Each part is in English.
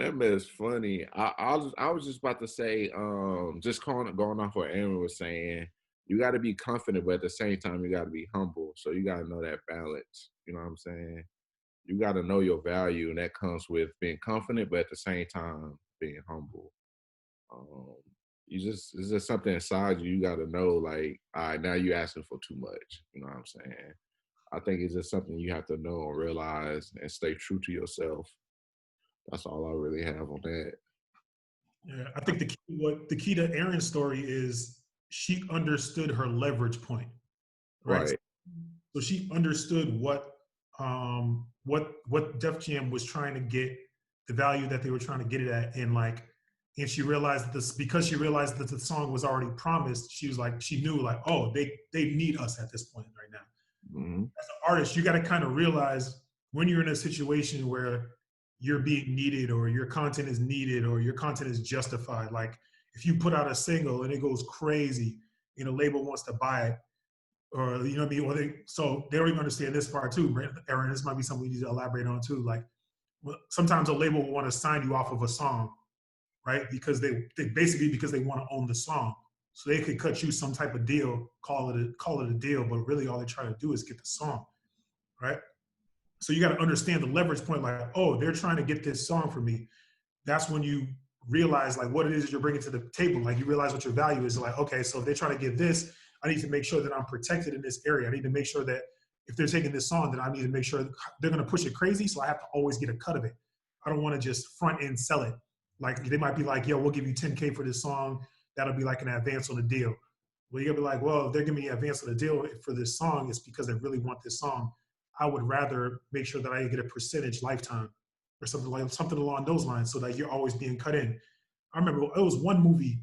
That man's funny. I was just about to say, just going off what Erinn was saying, you got to be confident, but at the same time, you got to be humble. So you got to know that balance. You know what I'm saying? You got to know your value, and that comes with being confident, but at the same time, being humble. Um, it's just something inside you. You got to know, like, all right, now you asking for too much. You know what I'm saying? I think it's just something you have to know and realize and stay true to yourself. That's all I really have on that. Yeah, I think the key to Erinn's story is she understood her leverage point, right? Right. So she understood what Def Jam was trying to get, the value that they were trying to get it at, and she realized that this, because she realized that the song was already promised. She was like, she knew like, oh, they need us at this point right now. Mm-hmm. As an artist, you got to kind of realize when you're in a situation where you're being needed, or your content is needed, or your content is justified. Like if you put out a single and it goes crazy and a label wants to buy it, or you know what I mean, or so they don't even understand this part too. Erinn, this might be something we need to elaborate on too. Like sometimes a label will want to sign you off of a song, right? Because they basically, because they want to own the song. So they could cut you some type of deal, call it a deal, but really all they try to do is get the song, right? So you got to understand the leverage point, like, oh, they're trying to get this song for me. That's when you realize like what it is you're bringing to the table. Like you realize what your value is. Like, okay, so if they're trying to get this, I need to make sure that I'm protected in this area. I need to make sure that if they're taking this song, then I need to make sure they're going to push it crazy. So I have to always get a cut of it. I don't want to just front end sell it. Like they might be like, yo, we'll give you 10K for this song. That'll be like an advance on the deal. Well, you're gonna be like, well, if they're giving me an advance on the deal for this song, it's because they really want this song. I would rather make sure that I get a percentage lifetime or something along those lines, so that you're always being cut in. I remember it was one movie,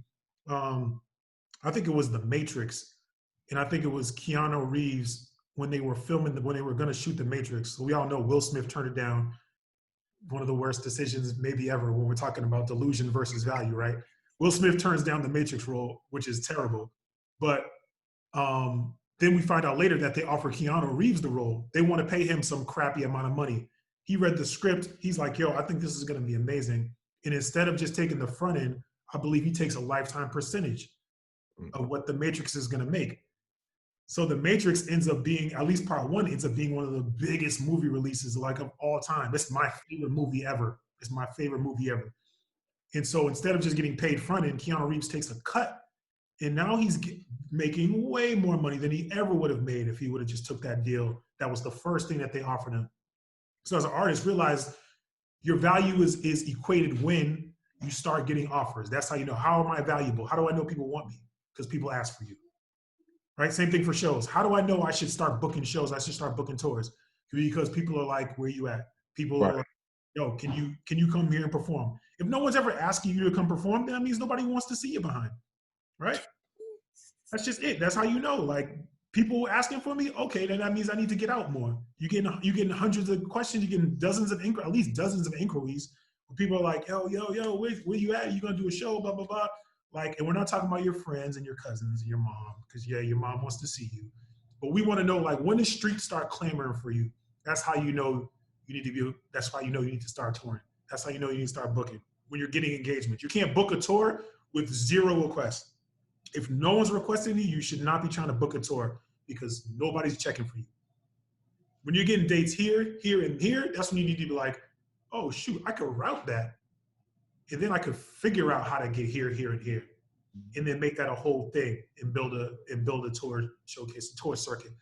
I think it was The Matrix, and I think it was Keanu Reeves when they were when they were going to shoot The Matrix. So we all know Will Smith turned it down. One of the worst decisions maybe ever when we're talking about delusion versus value, right? Will Smith turns down the Matrix role, which is terrible. But then we find out later that they offer Keanu Reeves the role. They want to pay him some crappy amount of money. He read the script. He's like, yo, I think this is going to be amazing. And instead of just taking the front end, I believe he takes a lifetime percentage of what the Matrix is going to make. So the Matrix ends up being, at least part one, ends up being one of the biggest movie releases like of all time. It's my favorite movie ever. It's my favorite movie ever. And so instead of just getting paid front end, Keanu Reeves takes a cut. And now he's making way more money than he ever would have made if he would have just took that deal. That was the first thing that they offered him. So as an artist, realize your value is equated when you start getting offers. That's how you know, how am I valuable? How do I know people want me? Because people ask for you. Right? Same thing for shows. How do I know I should start booking shows? I should start booking tours? Because people are like, where you at? People are like, yo, can you come here and perform? If no one's ever asking you to come perform, that means nobody wants to see you behind. Right? That's just it. That's how you know. Like people asking for me, okay, then that means I need to get out more. You getting hundreds of questions, you getting dozens of at least dozens of inquiries where people are like, yo, where you at? You gonna do a show? Blah blah blah. Like, and we're not talking about your friends and your cousins and your mom, because yeah, your mom wants to see you. But we want to know, like, when the streets start clamoring for you, that's how you know you need to be. That's why you know you need to start touring. That's how you know you need to start booking. When you're getting engagement, you can't book a tour with 0 requests. If no one's requesting you should not be trying to book a tour because nobody's checking for you. When you're getting dates here, here, and here, that's when you need to be like, oh shoot, I could route that. And then I could figure out how to get here, here, and here. And then make that a whole thing and build a tour showcase, a tour circuit.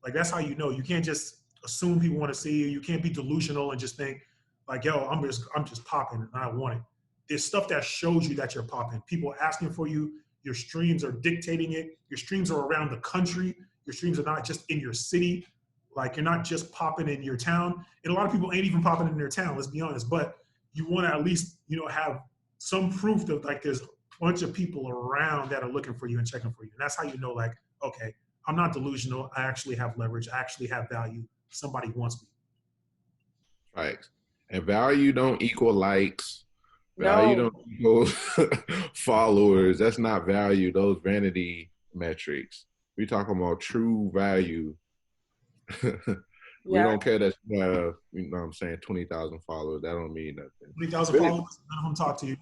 Like that's how you know. You can't just assume people want to see you. You can't be delusional and just think like, yo, I'm just popping and I want it. There's stuff that shows you that you're popping. People asking for you. Your streams are dictating it. Your streams are around the country. Your streams are not just in your city. Like you're not just popping in your town. And a lot of people ain't even popping in their town, let's be honest. But you want to at least, have some proof that like there's a bunch of people around that are looking for you and checking for you. And that's how you know, like, okay, I'm not delusional. I actually have leverage. I actually have value. Somebody wants me. Right. And value don't equal likes. Value don't equal followers. That's not value. Those vanity metrics. We talking about true value. We don't care that you have, you know what I'm saying, 20,000 followers. That don't mean nothing. 20,000 followers, none of them talk to you.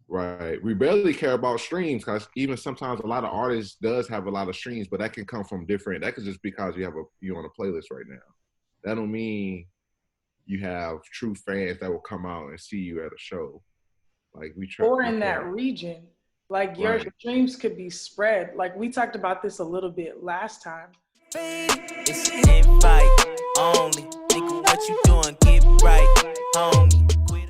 Right. We barely care about streams because even sometimes a lot of artists does have a lot of streams, but that can come from different. That could just be because you on a playlist right now. That don't mean you have true fans that will come out and see you at a show. Like we try. Or in that region, like your streams could be spread. Like we talked about this a little bit last time. It's an invite only. Nigga, what you doing? Get right, homie.